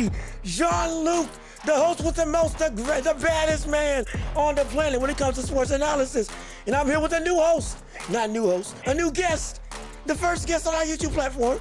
me, Jean-Luc, the host with the most, the baddest man on the planet when it comes to sports analysis. And I'm here with a new host, not a new host, a new guest, the first guest on our YouTube platform,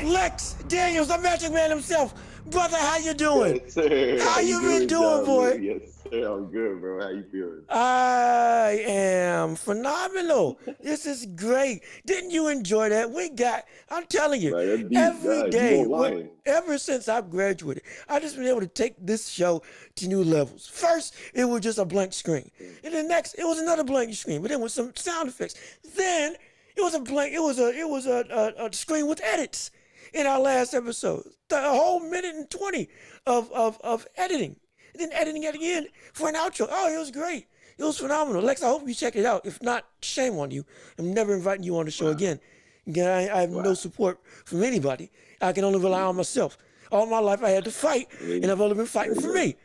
Lex Daniels, the Magic Man himself. Brother, how you doing? Yes, sir. How you been doing, boy? Yes, sir. I'm good, bro. How you feeling? I am phenomenal. This is great. Didn't you enjoy that? I'm telling you, Right, that beat, every God, day, you won't lie. ever since I've graduated, I've just been able to take this show to new levels. First, it was just a blank screen. And then next, it was another blank screen, but then with some sound effects. Then it was a screen with edits in our last episode. The whole minute and 20 of editing. And then editing it again for an outro. Oh, it was great. It was phenomenal. Lex, I hope you checked it out. If not, shame on you. I'm never inviting you on the show again. Again, I have no support from anybody. I can only rely on myself. All my life I had to fight, and I've only been fighting for me.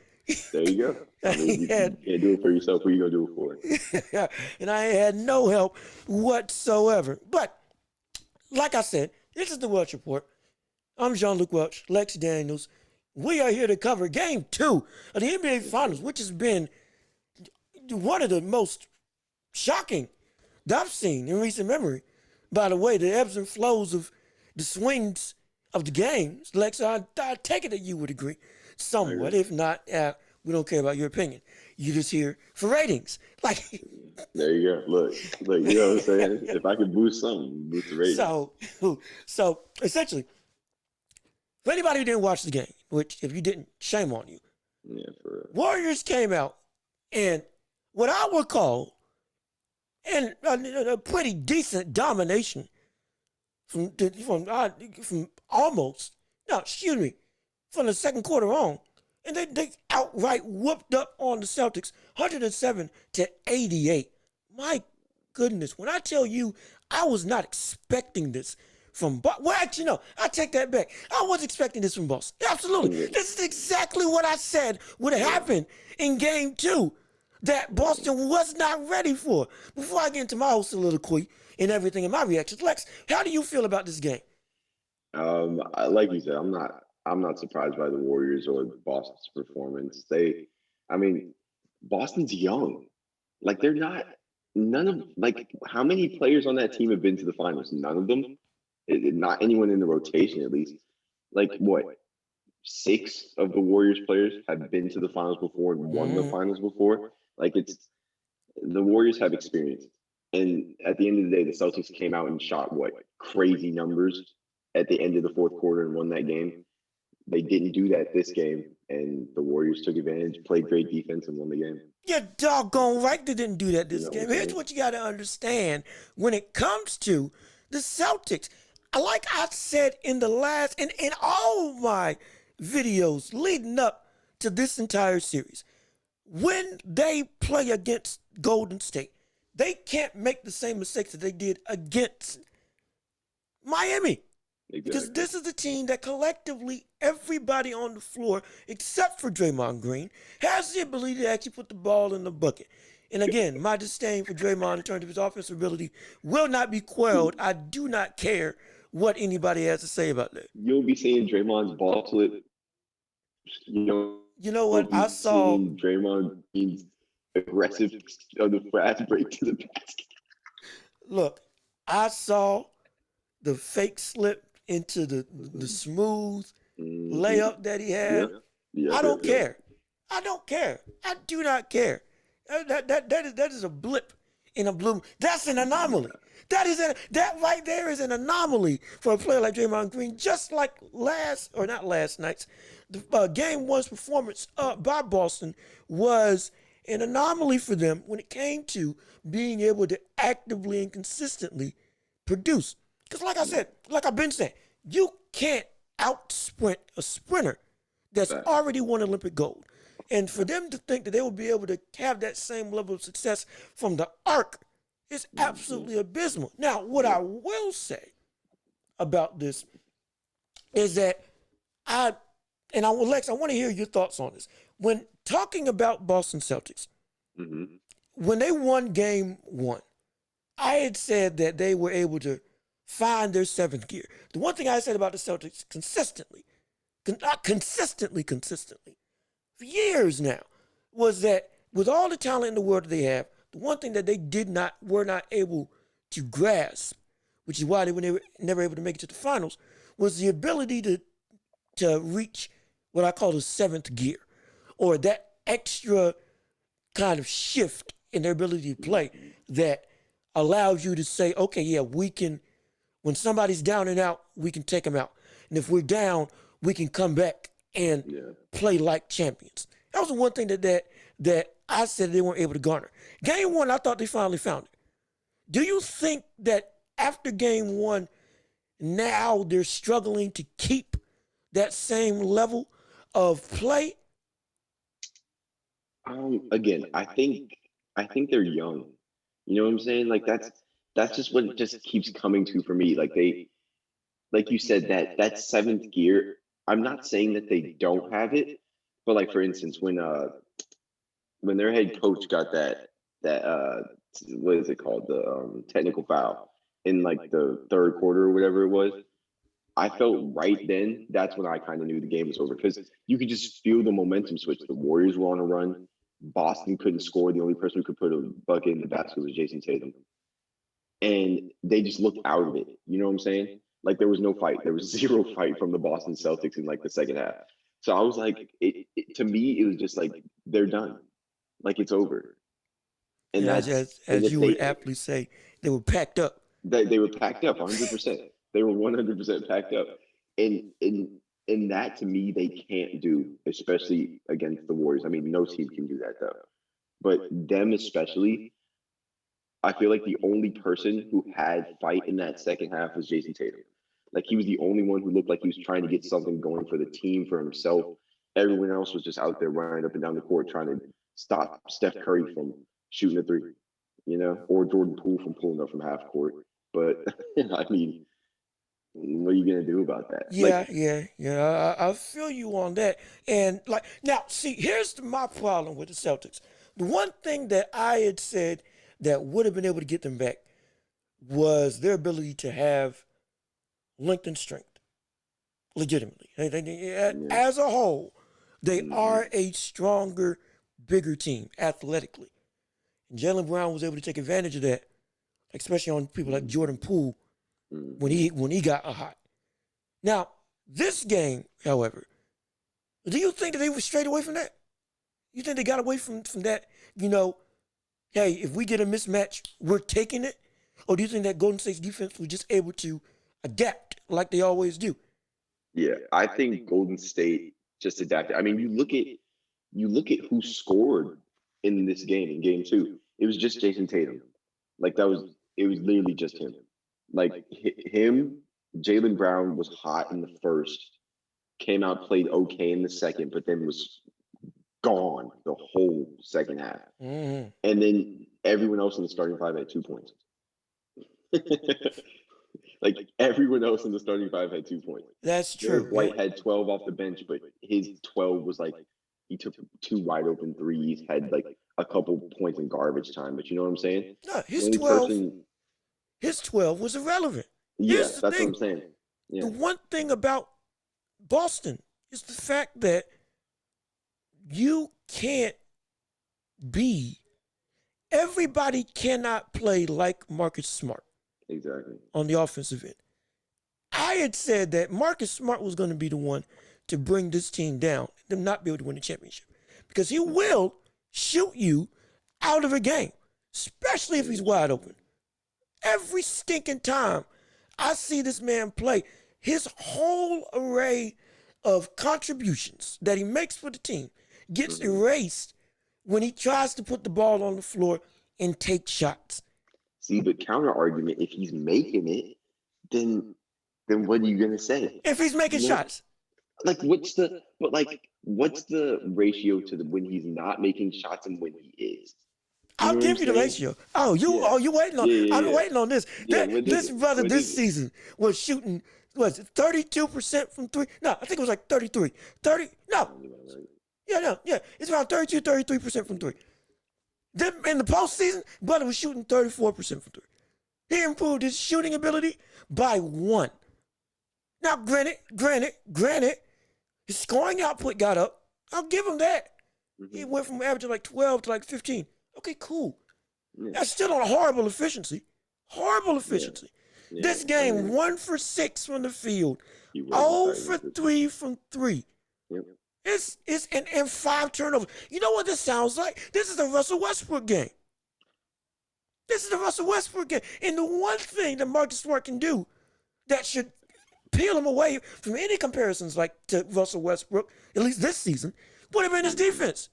There you go. I mean, you can't do it for yourself. Who are you going to do it for? And I had no help whatsoever. But, like I said, this is the Welch Report. I'm Jean-Luc Welch, Lex Daniels. We are here to cover Game 2 of the NBA Finals, which has been one of the most shocking that I've seen in recent memory. By the way, the ebbs and flows of the swings of the games, Lex, I take it that you would agree somewhat. If not, we don't care about your opinion. You're just here for ratings. Like, there you go. Look, you know what I'm saying? If I could boost something, boost the ratings. So essentially, for anybody who didn't watch the game, which if you didn't, shame on you. Yeah, for real. Warriors came out and what I would call a pretty decent domination from the second quarter on. And they outright whooped up on the Celtics 107-88. My goodness, when I tell you I was not expecting this from Boston. Well, actually, no, I take that back. I was expecting this from Boston. Absolutely. This is exactly what I said would happen in Game 2 that Boston was not ready for. Before I get into my whole soliloquy and everything in my reactions, Lex, how do you feel about this game? Like you said, I'm not surprised by the Warriors or Boston's performance. Boston's young. Like, how many players on that team have been to the finals? None of them. Not anyone in the rotation, at least. Like, what? 6 of the Warriors players have been to the finals before and won the finals before. Like, the Warriors have experience. And at the end of the day, the Celtics came out and shot crazy numbers at the end of the fourth quarter and won that game. They didn't do that this game, and the Warriors took advantage, played great defense, and won the game. You're doggone right they didn't do that this game. Here's what you got to understand when it comes to the Celtics. Like I said in all my videos leading up to this entire series, when they play against Golden State, they can't make the same mistakes that they did against Miami. Exactly. Because this is a team that collectively, everybody on the floor, except for Draymond Green, has the ability to actually put the ball in the bucket. And again, my disdain for Draymond in terms of his offensive ability will not be quelled. I do not care what anybody has to say about that. You'll be seeing Draymond's ball flip. You know what? I saw Draymond being aggressive on the fast break to the basket. Look, I saw the fake slip into the smooth layup that he had. I don't care. I don't care. I do not care. That is a blip in a blue. That's an anomaly. That right there is an anomaly for a player like Draymond Green. Just like not last night's, Game 1's performance by Boston was an anomaly for them when it came to being able to actively and consistently produce. Because like I said, like I've been saying, you can't out-sprint a sprinter that's already won Olympic gold. And for them to think that they will be able to have that same level of success from the arc is absolutely abysmal. Now, what I will say about this is that Lex, I want to hear your thoughts on this. When talking about Boston Celtics, when they won Game 1, I had said that they were able to find their seventh gear. The one thing I said about the Celtics consistently not consistently, for years now, was that with all the talent in the world that they have, the one thing that they were not able to grasp, which is why they were never able to make it to the finals, was the ability to reach what I call the seventh gear, or that extra kind of shift in their ability to play that allows you to say, okay, yeah, we can, when somebody's down and out, we can take them out. And if we're down, we can come back and play like champions. That was the one thing that I said they weren't able to garner. Game one, I thought they finally found it. Do you think that after game one, now they're struggling to keep that same level of play? Again, I think they're young. You know what I'm saying? Like that's just what it just keeps coming to for me. Like you said, that seventh gear. I'm not saying that they don't have it, but like for instance, when their head coach got that what is it called, the technical foul in like the third quarter or whatever it was, I felt right then that's when I kind of knew the game was over because you could just feel the momentum switch. The Warriors were on a run. Boston couldn't score. The only person who could put a bucket in the basket was Jason Tatum, and they just looked out of it. You know what I'm saying? Like there was no fight. There was zero fight from the Boston Celtics in like the second half. So I was like, to me, it was just like they're done. Like it's over. And Yeah, that's and as if you would aptly say, they were packed up. they were packed up 100%. They were 100% packed up. And that to me they can't do, especially against the Warriors. I mean, no team can do that though. But them especially, I feel like the only person who had fight in that second half was Jason Tatum. Like he was the only one who looked like he was trying to get something going for the team, for himself. Everyone else was just out there running up and down the court trying to stop Steph Curry from shooting a three, or Jordan Poole from pulling up from half court. But I mean, what are you gonna do about that? Yeah. I feel you on that. And like now, see, here's my problem with the Celtics. The one thing that I had said that would have been able to get them back was their ability to have length and strength, legitimately. As a whole, they are a stronger, bigger team athletically. And Jaylen Brown was able to take advantage of that, especially on people like Jordan Poole when he got hot. Now, this game, however, do you think that they were straight away from that? You think they got away from that, hey, if we get a mismatch, we're taking it? Or do you think that Golden State's defense was just able to adapt like they always do? Yeah, I think Golden State just adapted. I mean, you look at who scored in this game, in game two. It was just Jason Tatum. Like it was literally just him. Like him, Jaylen Brown was hot in the first, came out, played okay in the second, but then was gone the whole second half. Mm-hmm. And then everyone else in the starting five had 2 points. Like everyone else in the starting five had 2 points. That's true. Derek White had 12 off the bench, but his 12 was like he took 2 wide open threes, had like a couple points in garbage time. But you know what I'm saying? No, The his 12 was irrelevant. Yeah, Here's the that's thing. what I'm saying. Yeah. The one thing about Boston is the fact that you can't be, everybody cannot play like Marcus Smart. Exactly. On the offensive end. I had said that Marcus Smart was going to be the one to bring this team down, them not be able to win the championship. Because he will shoot you out of a game, especially if he's wide open. Every stinking time I see this man play, his whole array of contributions that he makes for the team gets erased when he tries to put the ball on the floor and take shots. See, but counter argument, if he's making it, then what are you gonna say? If he's making shots. Like what's the ratio to when he's not making shots and when he is? I'll give you the ratio. You waiting on? Yeah. I'm waiting on this. Yeah, This brother this season was shooting, was it 32% from three? No, I think it was like 33. 30? No. Yeah. It's around 32, 33% from three. Then in the postseason, brother was shooting 34% from three. He improved his shooting ability by 1. Now, granted, His scoring output got up. I'll give him that. Mm-hmm. He went from averaging like 12 to like 15. Okay, cool. Yeah. That's still on a horrible efficiency. Horrible efficiency. Yeah. This game, 1 for 6 from the field, He was 0 for 3 from 3. Yep. It's and 5 turnovers. You know what this sounds like? This is a Russell Westbrook game. This is the Russell Westbrook game. And the one thing that Marcus Smart can do that should peel him away from any comparisons like to Russell Westbrook, at least this season, would have been his defense.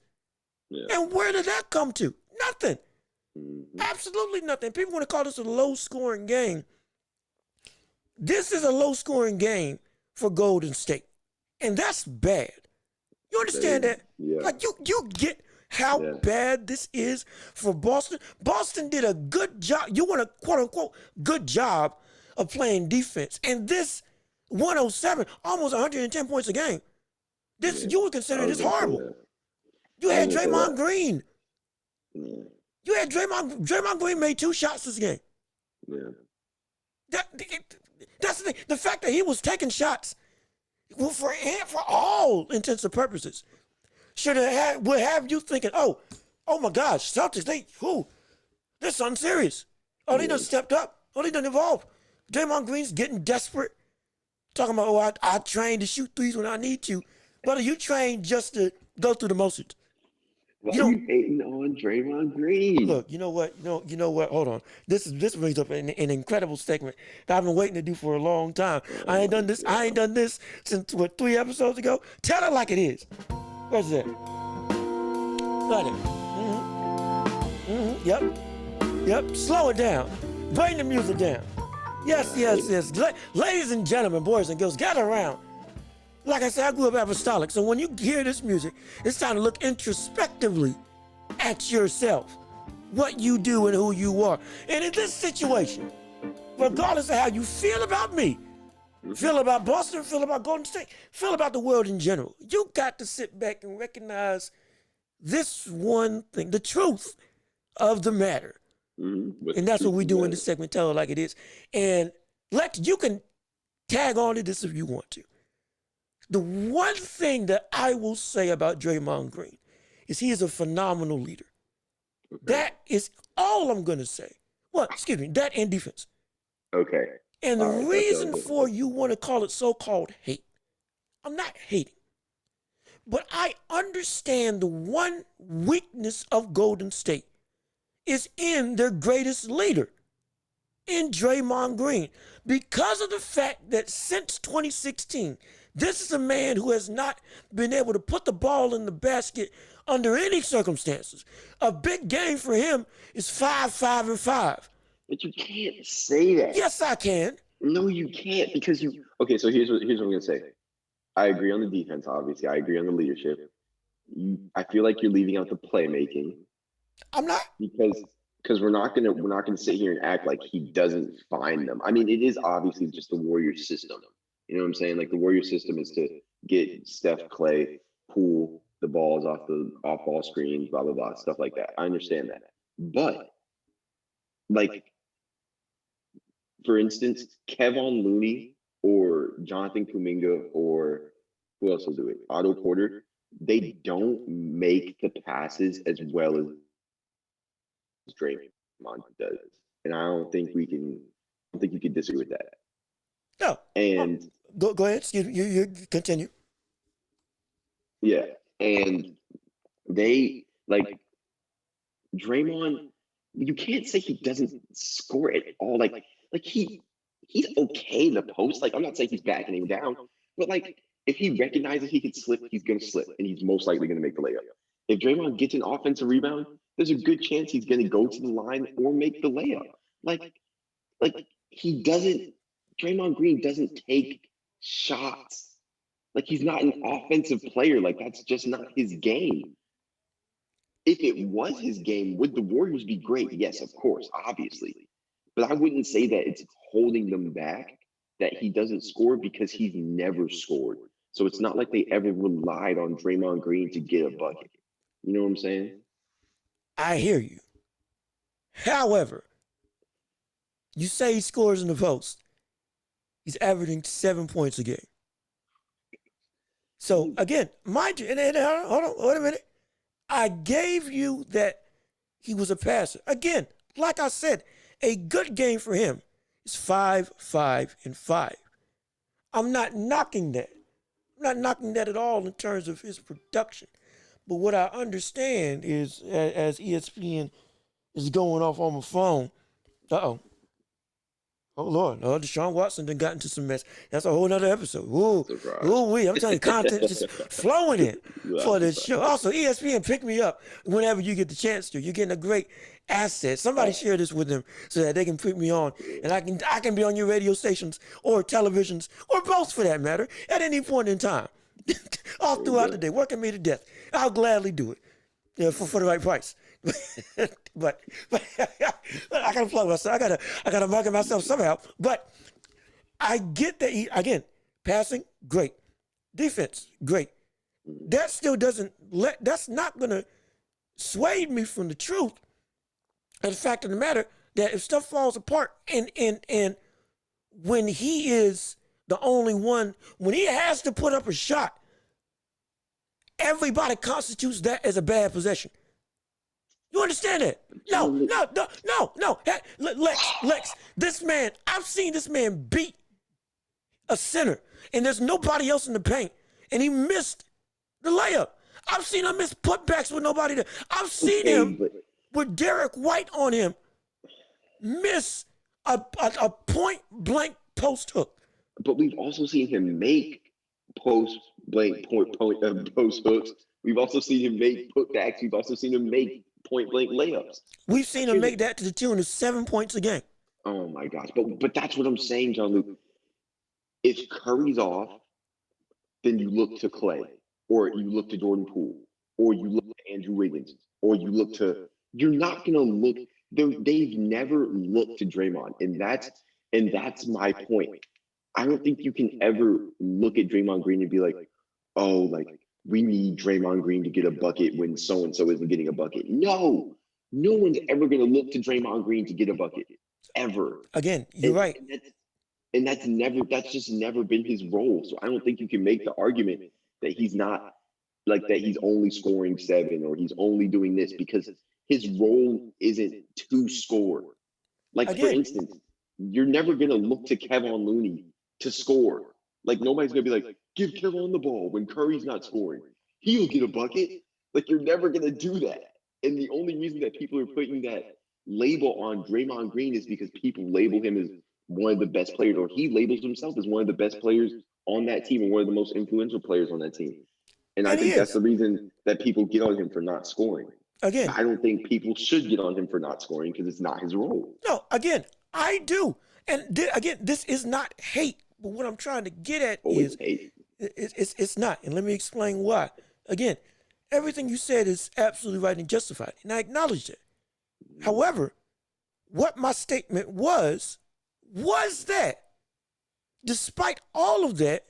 Yeah. And where did that come to? Nothing. Mm-hmm. Absolutely nothing. People want to call this a low-scoring game. This is a low-scoring game for Golden State. And that's bad. You understand that? Yeah. Like, you get how bad this is for Boston? Boston did a good job. You want a quote-unquote good job of playing defense. And this 107, almost 110 points a game. This you would consider this horrible. You had Draymond Green. Yeah. You had Draymond Green made 2 shots this game. Yeah. That's the thing. The fact that he was taking shots for all intents and purposes would have you thinking, oh my gosh, Celtics, they're something serious. Oh, they done stepped up. Oh, they done evolved. Draymond Green's getting desperate. Talking about, I train to shoot threes when I need to. Brother, you train just to go through the motions. Why are you hating on Draymond Green? Look, you know what? You know what? Hold on. This brings up an incredible segment that I've been waiting to do for a long time. I ain't done this since 3 episodes ago. Tell it like it is. Where's that? Got it. Yep. Slow it down. Bring the music down. Yes. Ladies and gentlemen, boys and girls, gather around. Like I said, I grew up apostolic, so when you hear this music, it's time to look introspectively at yourself, what you do and who you are. And in this situation, regardless of how you feel about me, feel about Boston, feel about Golden State, feel about the world in general, you got to sit back and recognize this one thing, the truth of the matter. And that's what we do in this segment, Tell It Like It Is. And you can tag on to this if you want to. The one thing that I will say about Draymond Green is he is a phenomenal leader. That is all I'm going to say. Well, excuse me, that and defense. Okay. And the reason for you want to call it so-called hate, I'm not hating. But I understand the one weakness of Golden State is in their greatest leader, in Draymond Green. Because of the fact that since 2016, this is a man who has not been able to put the ball in the basket under any circumstances. A big game for him is 5-5-5. But you can't say that. Yes, I can. No, you can't because you. Okay, so here's what I'm gonna say. I agree on the defense. Obviously, I agree on the leadership. I feel like you're leaving out the playmaking. I'm not because we're not gonna sit here and act like he doesn't find them. I mean, it is obviously just the Warriors system. You know what I'm saying? Like the Warrior system is to get Steph, Clay, pull the balls off ball screens, blah, blah, blah, stuff like that. I understand that. But like, for instance, Kevon Looney or Jonathan Kuminga or who else will do it? Otto Porter, they don't make the passes as well as Draymond does. And I don't think you can disagree with that. No. And go ahead. Excuse me. You continue. Yeah. And they like Draymond, you can't say he doesn't score at all. Like he's okay in the post. Like I'm not saying he's backing him down, but like if he recognizes he can slip, he's gonna slip and he's most likely gonna make the layup. If Draymond gets an offensive rebound, there's a good chance he's gonna go to the line or make the layup. Like Draymond Green doesn't take shots. Like he's not an offensive player. Like that's just not his game. If it was his game, would the Warriors be great? Yes, of course, obviously. But I wouldn't say that it's holding them back that he doesn't score because he's never scored. So it's not like they ever relied on Draymond Green to get a bucket. You know what I'm saying? I hear you. However, you say he scores in the post. He's averaging 7 points a game. So again, mind you, and hold on, wait a minute. I gave you that he was a passer. Again, like I said, a good game for him is 5, 5, and 5. I'm not knocking that. I'm not knocking that at all in terms of his production. But what I understand is, as ESPN is going off on my phone, uh-oh. Oh, Lord. Oh, Deshaun Watson done got into some mess. That's a whole nother episode. I'm telling you, content just flowing in for this show. Also, ESPN, pick me up whenever you get the chance to. You're getting a great asset. Somebody share this with them so that they can put me on, and I can be on your radio stations or televisions, or both for that matter, at any point in time. All throughout the day, working me to death. I'll gladly do it for the right price. but I gotta plug myself. I gotta market myself somehow. But I get that again, passing, great. Defense, great. That still that's not gonna sway me from the truth. And the fact of the matter that if stuff falls apart and when he is the only one, when he has to put up a shot, everybody constitutes that as a bad possession. You understand that? No. Lex, this man, I've seen this man beat a center, and there's nobody else in the paint, and he missed the layup. I've seen him miss putbacks with nobody there. I've seen him with Derek White on him miss a point-blank post hook. But we've also seen him make post-blank post hooks. We've also seen him make putbacks. We've also seen him make point-blank layups. We've seen him make that to the tune of 7 points a game. Oh, my gosh. But that's what I'm saying, John Luke. If Curry's off, then you look to Clay, or you look to Jordan Poole, or you look to Andrew Wiggins, or you look to – you're not going to look – they've never looked to Draymond, and that's my point. I don't think you can ever look at Draymond Green and be like, oh, like, we need Draymond Green to get a bucket when so-and-so isn't getting a bucket. No one's ever going to look to Draymond Green to get a bucket, ever. Again, you're right. And that's just never been his role. So I don't think you can make the argument that he's not, like, that he's only scoring 7 or he's only doing this, because his role isn't to score. Like, again, for instance, you're never going to look to Kevon Looney to score. Like, nobody's going to be like, give Kevon the ball when Curry's not scoring. He'll get a bucket. Like, you're never going to do that. And the only reason that people are putting that label on Draymond Green is because people label him as one of the best players, or he labels himself as one of the best players on that team and one of the most influential players on that team. And I think that's the reason that people get on him for not scoring. Again, I don't think people should get on him for not scoring because it's not his role. No, again, I do. And again, this is not hate. But what I'm trying to get at is it's not. And let me explain why. Again, everything you said is absolutely right and justified. And I acknowledge that. However, what my statement was that despite all of that,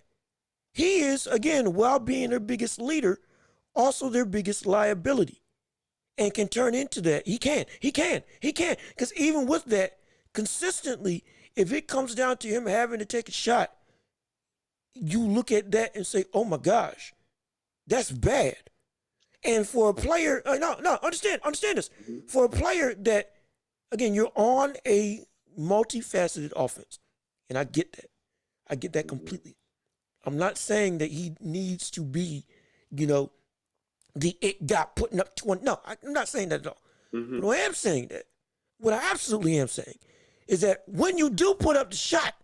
he is, again, while being their biggest leader, also their biggest liability. And can turn into that. He can. Because even with that, consistently, if it comes down to him having to take a shot, you look at that and say, oh my gosh, that's bad. And for a player, understand this. For a player that, again, you're on a multifaceted offense. And I get that. I get that completely. I'm not saying that he needs to be, the it got putting up 20. No, I'm not saying that at all. But I am saying that. What I absolutely am saying is that when you do put up the shot,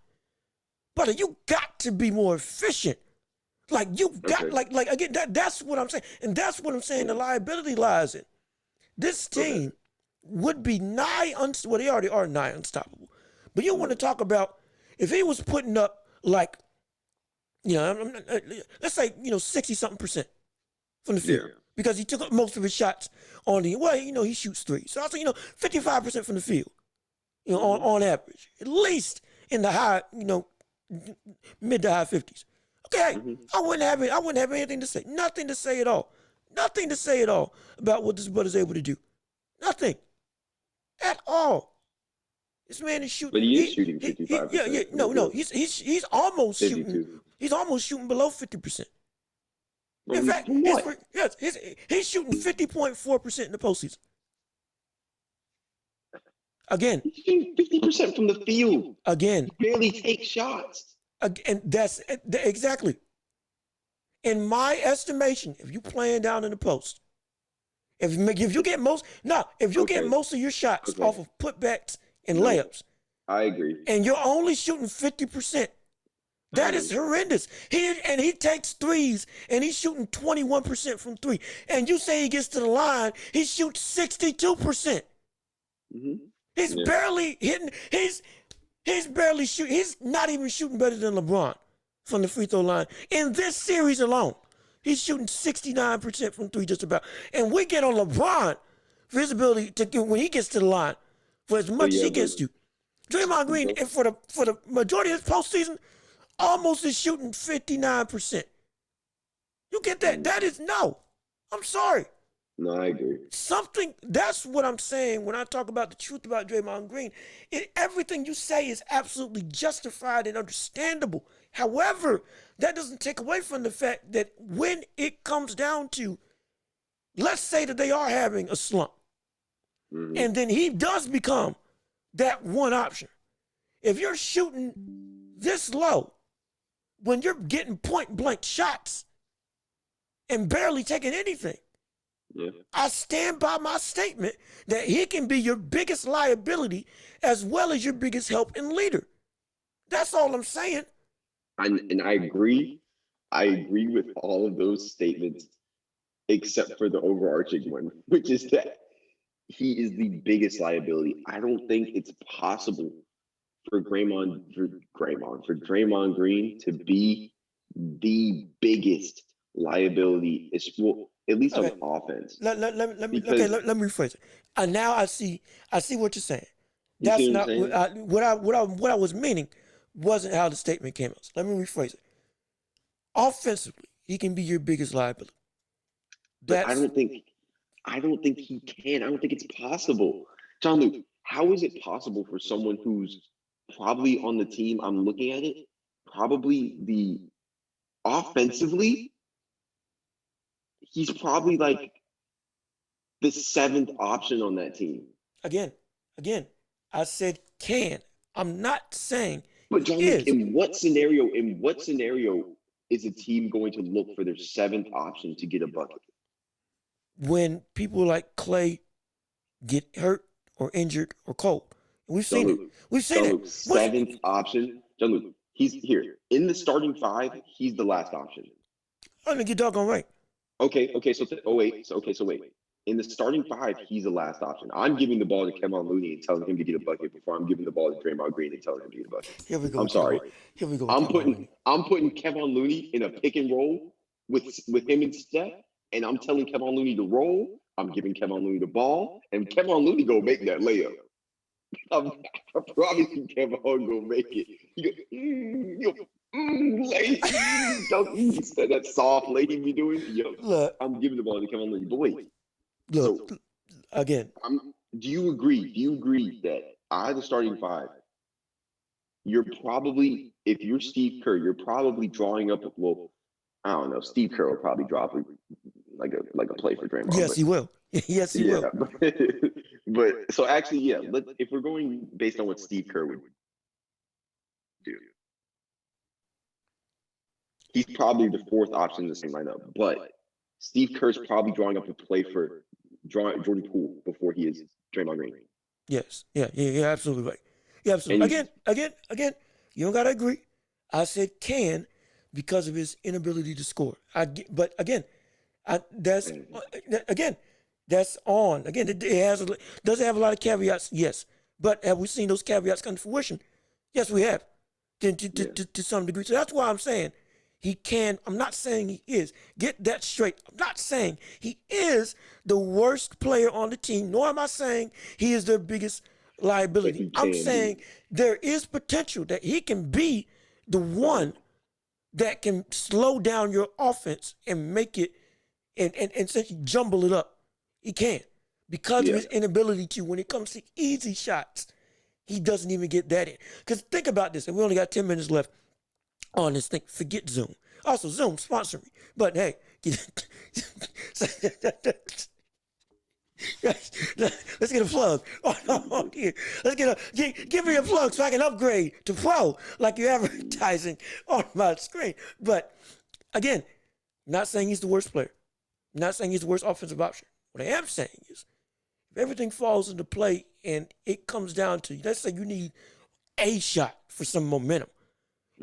brother, you got to be more efficient. Like, you've got, again, that's what I'm saying. And that's what I'm saying the liability lies in. This team would be they already are nigh unstoppable. But you want to talk about if he was putting up, like, let's say, 60-something% from the field. Yeah. Because he took up most of his shots on he shoots 3. So I'll say, 55% from the field, on average. At least in the high, mid to high 50s. Okay, I wouldn't have anything to say. Nothing to say at all. Nothing to say at all about what this brother's able to do. Nothing. At all. This man is shooting. But he is shooting 55%. No. He's almost 52. Shooting. He's almost shooting below 50%. In fact, From what? he's shooting 50.4% in the postseason. Again, He's shooting 50% from the field. Again, he barely takes shots. And that's exactly. In my estimation, if you playing down in the post, if you get most get most of your shots off of putbacks and layups, I agree. And you're only shooting 50%. That is horrendous. He takes threes and he's shooting 21% from three. And you say he gets to the line, he shoots 62%. Mm-hmm. He's barely hitting. He's barely shooting. He's not even shooting better than LeBron from the free throw line. In this series alone, he's shooting 69% from three just about. And we get on LeBron for his ability to get when he gets to the line for as much as he gets to. Draymond Green, and for the majority of his postseason, almost is shooting 59%. You get that? That is no. I'm sorry. No, I agree. That's what I'm saying when I talk about the truth about Draymond Green. Everything you say is absolutely justified and understandable. However, that doesn't take away from the fact that when it comes down to, let's say that they are having a slump, and then he does become that one option. If you're shooting this low, when you're getting point blank shots and barely taking anything, I stand by my statement that he can be your biggest liability as well as your biggest help and leader. That's all I'm saying. And I agree. I agree with all of those statements, except for the overarching one, which is that he is the biggest liability. I don't think it's possible for Draymond Green to be the biggest liability, at least on offense. Let me rephrase it. And now I see what you're saying. That's not what I was meaning. Wasn't how the statement came out. So let me rephrase it. Offensively, he can be your biggest liability. But I don't think he can. I don't think it's possible. John Luke, how is it possible for someone who's probably on the team, I'm looking at it, probably the offensively, he's probably like the seventh option on that team. Again, I said can. I'm not saying. But John, in what scenario is a team going to look for their seventh option to get a bucket? When people like Clay get hurt or injured or cold. We've seen it. We've seen it. Seventh option. John Luke, he's here. In the starting five, he's the last option. I think you're doggone right. Okay, so wait. In the starting five, he's the last option. I'm giving the ball to Kevon Looney and telling him to get a bucket before I'm giving the ball to Draymond Green and telling him to get a bucket. Here we go. I'm sorry. Here we go. I'm putting Kevon Looney in a pick and roll with him and Steph, and I'm telling Kevon Looney to roll. I'm giving Kevon Looney the ball, and Kevon Looney go make that layup. I promise you, Kevon go make it. Lady, that soft lady be doing. Look, I'm giving the ball to Kevon Looney. But wait, look, so, again. Do you agree that out of the starting five, you're probably, if you're Steve Kerr, you're probably drawing up. Well, I don't know. Steve Kerr will probably drop like a play for Draymond. Yes, he will. Yes, he will. But so actually, if we're going based on what Steve Kerr would do, he's probably the fourth option in the same lineup. But Steve Kerr's probably drawing up a play for Jordan Poole before he is Draymond Green. Yes, yeah, absolutely right. Yeah, absolutely. Again, you don't gotta agree. I said can because of his inability to score. But again, that's on. Again, it does it have a lot of caveats? Yes. But have we seen those caveats come to fruition? Yes, we have. To some degree. So that's why I'm saying he can. I'm not saying he is. Get that straight. I'm not saying he is the worst player on the team, nor am I saying he is their biggest liability. I'm saying there is potential that he can be the one that can slow down your offense and make it and essentially jumble it up. He can. Because of his inability to, when it comes to easy shots, he doesn't even get that in. Because think about this, and we only got 10 minutes left on this thing. Forget Zoom. Also, Zoom, sponsor me. But hey, Let's get a plug. Oh, here. Give me a plug so I can upgrade to pro like you're advertising on my screen. But again, not saying he's the worst player. Not saying he's the worst offensive option. What I am saying is, if everything falls into play and it comes down to, let's say you need a shot for some momentum,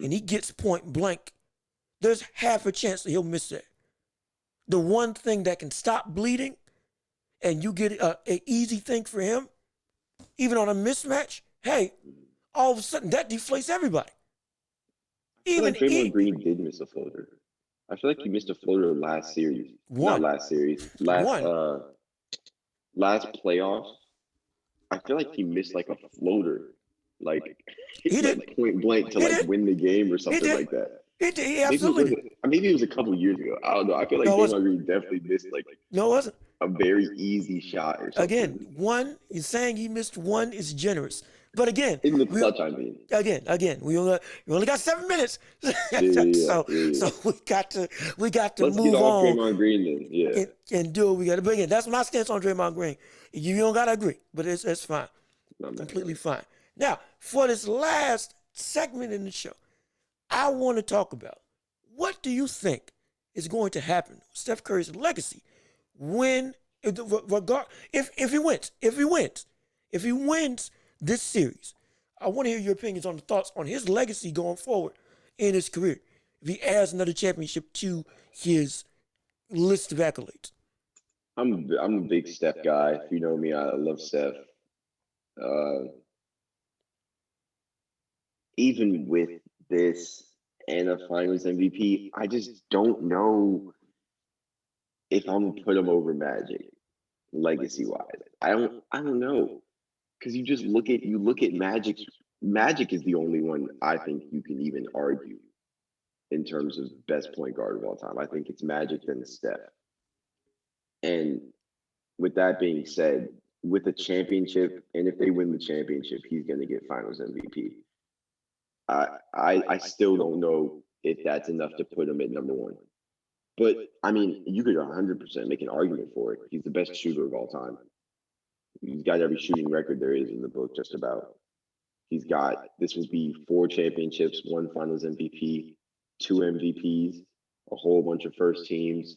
and he gets point blank, there's half a chance that he'll miss that. The one thing that can stop bleeding and you get an easy thing for him, even on a mismatch, hey, all of a sudden that deflates everybody. Even Draymond Green did miss a floater. I feel like he missed a floater last series. Not last series. Last playoffs. I feel like he missed like a floater. Like he did. Like point blank to like win the game or something like that. He absolutely did. Maybe it was a couple years ago. I don't know. I feel like Draymond Green definitely missed like no, it wasn't a very easy shot or something. Again, one is saying he missed one is generous. But again, in the clutch, I mean. Again, we only got 7 minutes, so we got to Let's move on. Draymond Green then, and do what we got to. But again, that's my stance on Draymond Green. You don't got to agree, but it's fine, completely fine. Now, for this last segment in the show, I want to talk about what do you think is going to happen with Steph Curry's legacy when if he wins this series. I want to hear your opinions on the thoughts on his legacy going forward in his career. If he adds another championship to his list of accolades. I'm a big Steph guy. If you know me, I love Steph. Even with this and a Finals MVP, I just don't know if I'm gonna put him over Magic, legacy wise. I don't know. Because you just look at Magic. Magic is the only one I think you can even argue in terms of best point guard of all time. I think it's Magic then Steph. And with that being said, with a championship, and if they win the championship, he's going to get Finals MVP. I still don't know if that's enough to put him at number one. But I mean, you could 100% make an argument for it. He's the best shooter of all time. He's got every shooting record there is in the book, just about. This would be 4 championships, 1 Finals MVP, 2 MVPs, a whole bunch of first teams,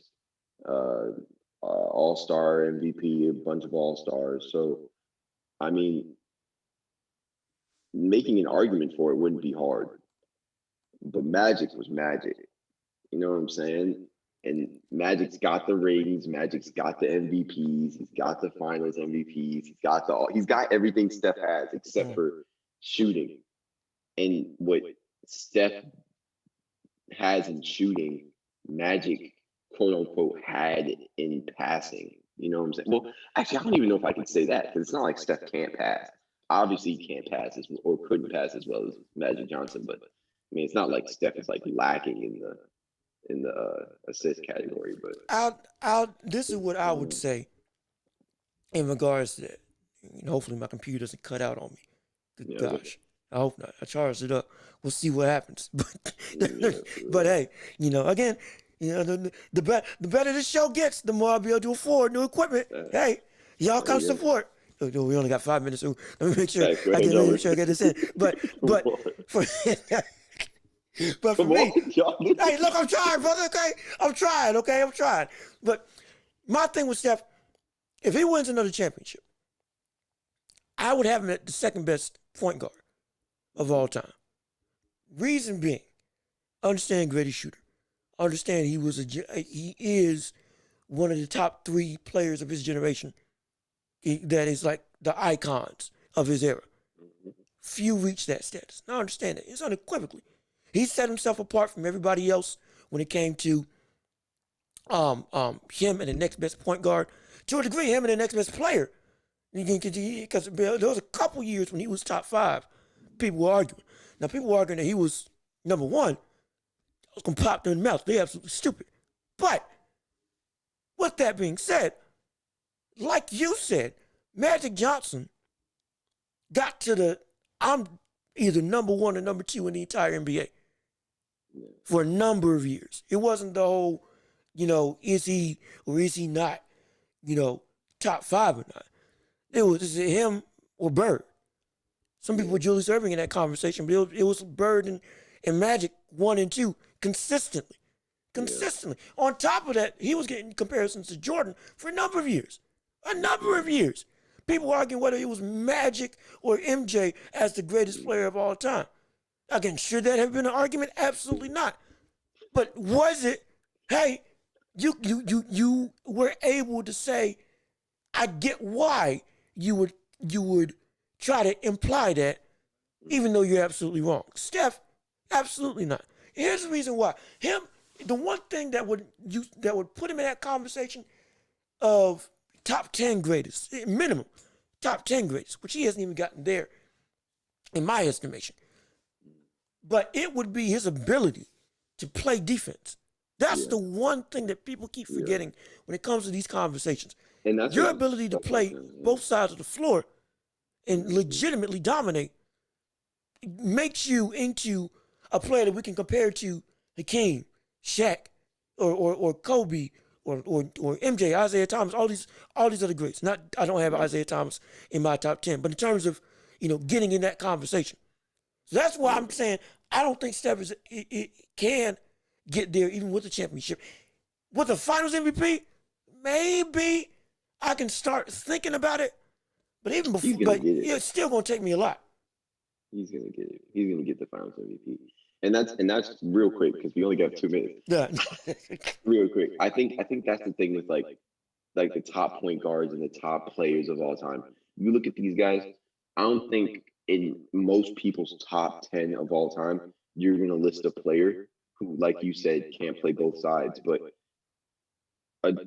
All-Star MVP, a bunch of All-Stars. So, I mean, making an argument for it wouldn't be hard. But Magic was Magic. You know what I'm saying? And Magic's got the ratings. Magic's got the MVPs. He's got the Finals MVPs. He's got everything Steph has except for shooting. And what Steph has in shooting, Magic, quote unquote, had in passing. You know what I'm saying? Well, actually, I don't even know if I can say that because it's not like Steph can't pass. Obviously, he can't pass or couldn't pass as well as Magic Johnson. But I mean, it's not like Steph is like lacking in the assist category. But this is what I would say in regards to that. Hopefully my computer doesn't cut out on me. Good gosh. I hope not. I charged it up. We'll see what happens. But hey, again, the better this show gets, the more I'll be able to afford new equipment. Hey, y'all come support. We only got 5 minutes, so let me make sure I get this in. But for But for me, hey, look, I'm trying, brother, okay? I'm trying. But my thing with Steph, if he wins another championship, I would have him at the second best point guard of all time. Reason being, understand greatest shooter. Understand he is one of the top 3 players of his generation that is like the icons of his era. Few reach that status. Now understand that. It's unequivocally. He set himself apart from everybody else when it came to him and the next best point guard. To a degree, him and the next best player. Because there was a couple years when he was top 5. People were arguing. Now, people were arguing that he was number 1. I was going to pop them in the mouth. They're absolutely stupid. But with that being said, like you said, Magic Johnson got to I'm either number 1 or number 2 in the entire NBA for a number of years. It wasn't the whole is he or is he not, top 5 or not. Is it him or Bird? Some people put Julius Erving in that conversation, but it was Bird and Magic 1 and 2 consistently. Consistently. Yeah. On top of that, he was getting comparisons to Jordan for a number of years. People arguing whether it was Magic or MJ as the greatest player of all time. Again, should that have been an argument? Absolutely not. But was it, hey, you were able to say, I get why you would try to imply that, even though you're absolutely wrong. Steph, absolutely not. Here's the reason why. The one thing that would put him in that conversation of top 10 greatest, minimum, top 10 greatest, which he hasn't even gotten there, in my estimation. But it would be his ability to play defense. That's the one thing that people keep forgetting when it comes to these conversations. And that's your ability to play both sides of the floor and legitimately dominate makes you into a player that we can compare to Hakeem, Shaq, or Kobe, or MJ, Isaiah Thomas, all these other greats. I don't have Isaiah Thomas in my top 10, but in terms of getting in that conversation. So that's why I'm saying I don't think Steph can get there even with the championship. With the Finals MVP, maybe I can start thinking about it. But even before, it's still gonna take me a lot. He's gonna get it. He's gonna get the Finals MVP. And that's real quick because we only got 2 minutes. Yeah. Real quick. I think that's the thing with like the top point guards and the top players of all time. You look at these guys, I don't think in most people's top 10 of all time, you're gonna list a player who, like you said, can't play both sides, but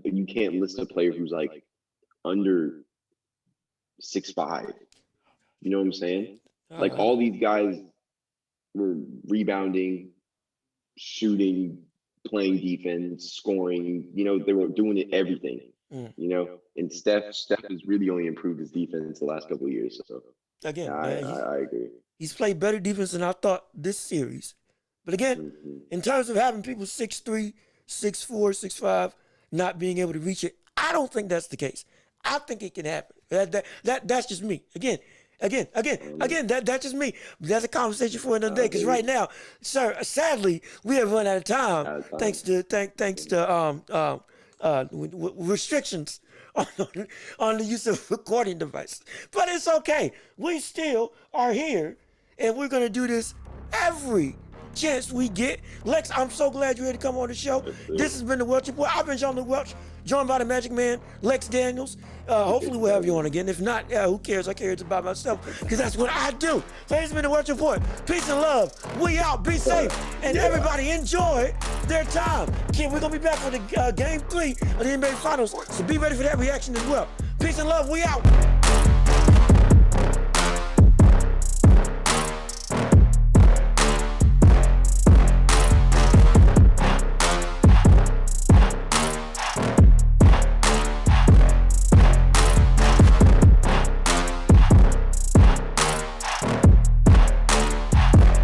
you can't list a player who's like under 6'5". You know what I'm saying? Like all these guys were rebounding, shooting, playing defense, scoring. They were doing everything. And Steph has really only improved his defense the last couple of years. So again, I agree. He's played better defense than I thought this series. But again, in terms of having people 6'3", 6'4", 6'5", not being able to reach it, I don't think that's the case. I think it can happen. That's just me. Again, that's just me. That's a conversation for another day. Because right now, sir, sadly, we have run out of time thanks to restrictions on the use of recording devices. But it's okay. We still are here, and we're gonna do this every chance we get. Lex, I'm so glad you're here to come on the show. This has been the Welch Report. I've been Jean-Luc Welch, joined by the Magic Man, Lex Daniels. Hopefully we'll have you on again. If not, who cares? I care about myself because that's what I do. So this has been the Welch Report. Peace and love. We out. Be safe. And everybody enjoy their time. We're going to be back for the Game 3 of the NBA Finals. So be ready for that reaction as well. Peace and love. We out.